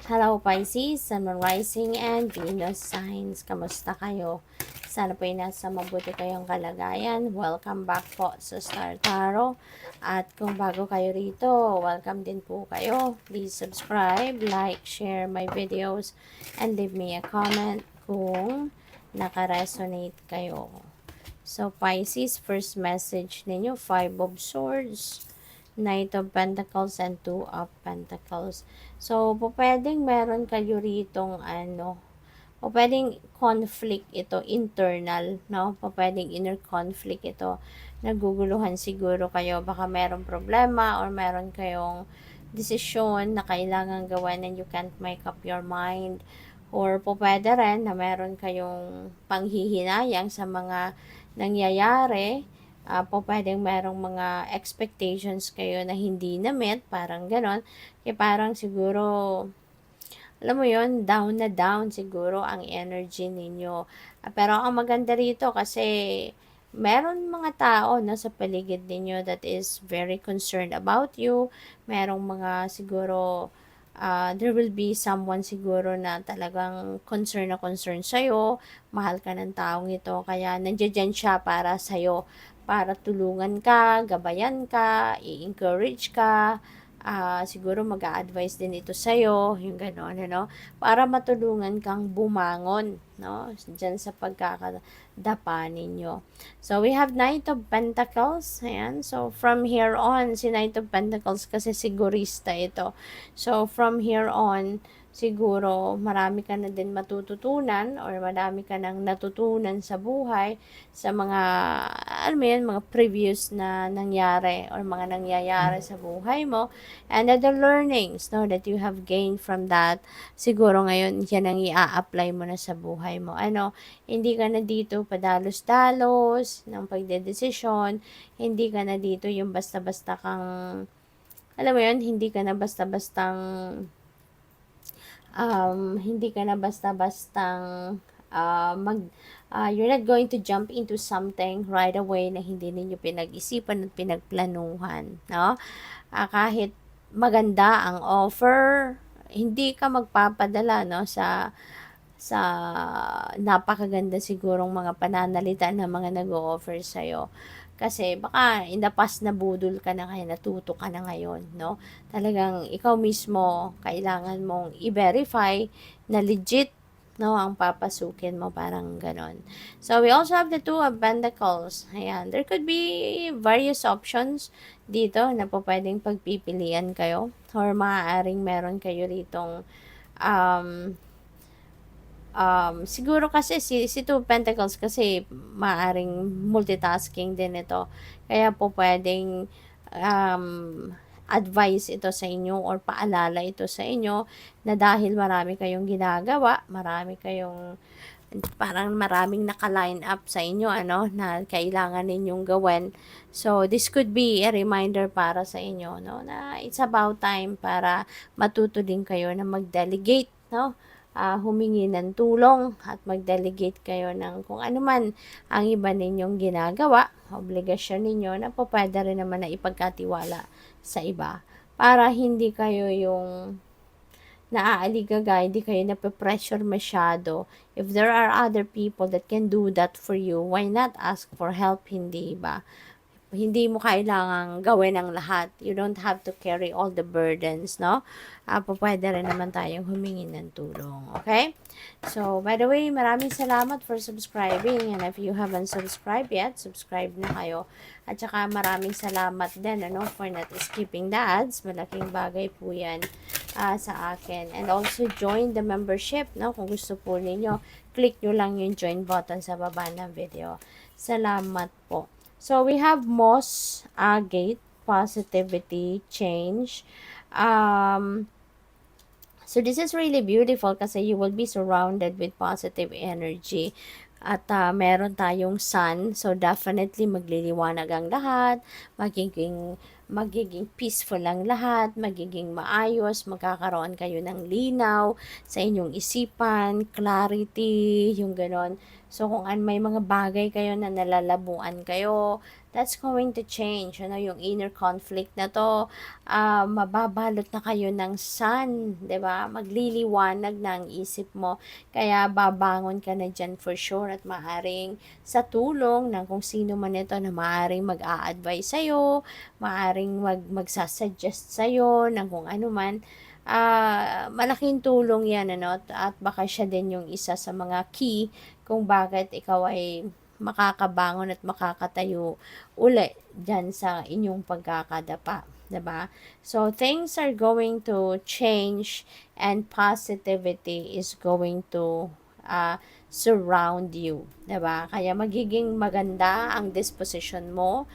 Hello Pisces, Sun, Moon, Rising, and Venus signs. Kamusta kayo? Sana po ay nasa mabuti kayong kalagayan. Welcome back po sa Star Tarot. At kung bago kayo rito, welcome din po kayo. Please subscribe, like, share my videos, and leave me a comment kung naka-resonate kayo. So Pisces, first message ninyo, 5 of Swords, Knight of Pentacles, and 2 of Pentacles. So, pwedeng meron kayo ritong o pwedeng conflict ito, internal, no? Pwedeng inner conflict ito. Naguguluhan siguro kayo, baka merong problema or meron kayong desisyon na kailangan gawin and you can't make up your mind. Or pwede rin na meron kayong panghihinayang sa mga nangyayari. Pwedeng merong mga expectations kayo na hindi na-met, parang ganon. Kaya parang siguro, alam mo yon, down na down siguro ang energy ninyo. Pero ang maganda rito kasi meron mga tao na sa paligid ninyo that is very concerned about you. Merong mga siguro, there will be someone siguro na talagang concern na concern sa'yo. Mahal ka ng taong ito. Kaya nandiyan siya para sa'yo. Para tulungan ka, gabayan ka, i-encourage ka, siguro mag-a-advise din ito sa'yo, yung gano'n, ano, para matulungan kang bumangon, no, dyan sa pagkakadapa ninyo. So, we have Knight of Pentacles, ayan, so from here on, si Knight of Pentacles kasi sigurista ito. So, from here on, siguro marami ka na din matututunan or marami ka nang natutunan sa buhay sa mga, alam mo yun, mga previous na nangyari or mga nangyayari sa buhay mo, and the learnings, no, that you have gained from that, siguro ngayon yan ang i-a-apply mo na sa buhay mo. Hindi ka na dito padalos-dalos ng pagdedesisyon, hindi ka na dito yung basta-basta kang, alam mo yun, hindi ka na basta-bastang you're not going to jump into something right away na hindi ninyo pinag-isipan at pinagplanuhan, no? Kahit maganda ang offer, hindi ka magpapadala, no, sa napakaganda sigurong mga pananalita ng mga nag-o-offer sa'yo. Kasi baka in the past nabudol ka na kaya natuto ka na ngayon, no? Talagang ikaw mismo kailangan mong i-verify na legit, no, ang papasukin mo, parang ganon. So, we also have the 2 of Pentacles. Ayan, there could be various options dito na po pwedeng pagpipilian kayo or maaaring meron kayo ritong siguro kasi si Two Pentacles kasi maaring multitasking din ito. Kaya po pwedeng advice ito sa inyo or paalala ito sa inyo na dahil marami kayong ginagawa, parang maraming naka-line up sa inyo, na kailangan ninyong gawin. So, this could be a reminder para sa inyo, no, na it's about time para matuto din kayo na mag-delegate, no, humingi ng tulong at mag-delegate kayo ng kung ano man ang iba ninyong ginagawa, obligasyon ninyo na pwede rin naman na ipagkatiwala sa iba para hindi kayo yung naaaligaga, hindi kayo nape-pressure masyado. If there are other people that can do that for you, why not ask for help, hindi ba? Hindi mo kailangang gawin ang lahat. You don't have to carry all the burdens, no? Pwede rin naman tayong humingi ng tulong, okay? So, by the way, maraming salamat for subscribing. And if you haven't subscribed yet, subscribe na kayo. At saka maraming salamat din, for not skipping the ads. Malaking bagay po yan sa akin. And also, join the membership, no? Kung gusto po ninyo, click nyo lang yung join button sa baba ng video. Salamat po. So, we have Moss Agate, Positivity, Change. So, this is really beautiful kasi you will be surrounded with positive energy. At meron tayong sun. So, definitely magliliwanag ang lahat. Magiging peaceful ang lahat. Magiging maayos. Magkakaroon kayo ng linaw sa inyong isipan, clarity, yung ganon. So, kung may mga bagay kayo na nalalabuan kayo, that's going to change. Yung inner conflict na to, mababalot na kayo ng sun, 'di ba? Magliliwanag na ang isip mo. Kaya babangon ka na dyan for sure at maaring sa tulong ng kung sino man ito na maaring mag-a-advise sa'yo, maaring magsasuggest sa'yo ng kung ano man. Malaking tulong yan, at baka siya din yung isa sa mga key kung bakit ikaw ay makakabangon at makakatayo uli dyan sa inyong pagkakadapa. 'Di ba? So, things are going to change and positivity is going to surround you. 'Di ba? Kaya magiging maganda ang disposition mo.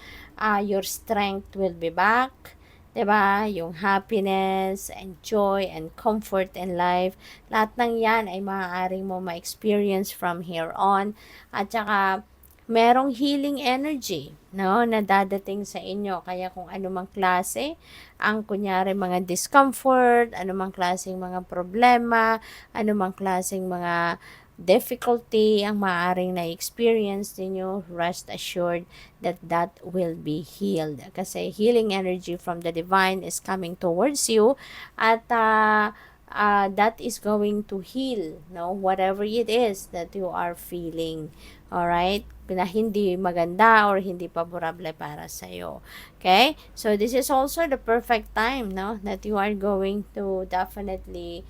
Your strength will be back. 'Di ba? Yung happiness and joy and comfort in life, lahat ng 'yan ay maaaring mo ma-experience from here on. At saka merong healing energy, na dadating sa inyo. Kaya kung anumang klase, ang kunyari mga discomfort, anumang klaseng mga problema, anumang klaseng mga difficulty ang maaaring na-experience ninyo, rest assured that that will be healed. Kasi healing energy from the divine is coming towards you at that is going to heal, whatever it is that you are feeling. Alright? Na hindi maganda or hindi paborable para sa'yo. Okay? So, this is also the perfect time, that you are going to definitely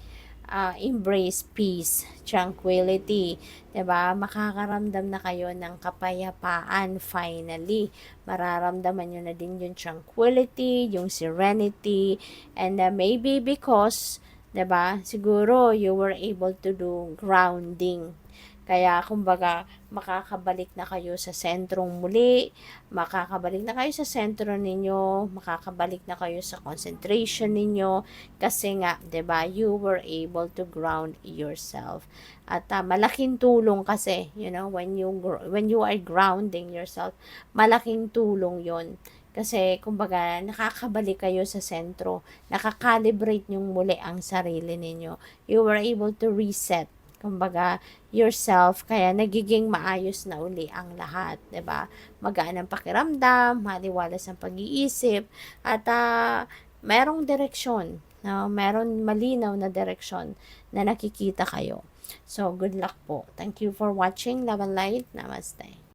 embrace peace, tranquility, 'di ba? Makakaramdam na kayo ng kapayapaan finally. Mararamdaman niyo na din yung tranquility, yung serenity, and maybe because, 'di ba? Siguro you were able to do grounding. Kaya kumbaga makakabalik na kayo sa sentrong muli, makakabalik na kayo sa sentro ninyo, makakabalik na kayo sa concentration ninyo kasi nga, 'di ba, you were able to ground yourself. At malaking tulong kasi, when you are grounding yourself, malaking tulong 'yon. Kasi, kumbaga, nakakabalik kayo sa sentro, nakakalibrate nyong muli ang sarili ninyo. You were able to reset, kumbaga, yourself, kaya nagiging maayos na uli ang lahat, 'di ba? Magaan ang pakiramdam, maliwalas ang pag-iisip, at merong direksyon, meron malinaw na direksyon na nakikita kayo. So, good luck po. Thank you for watching. Love and light. Namaste.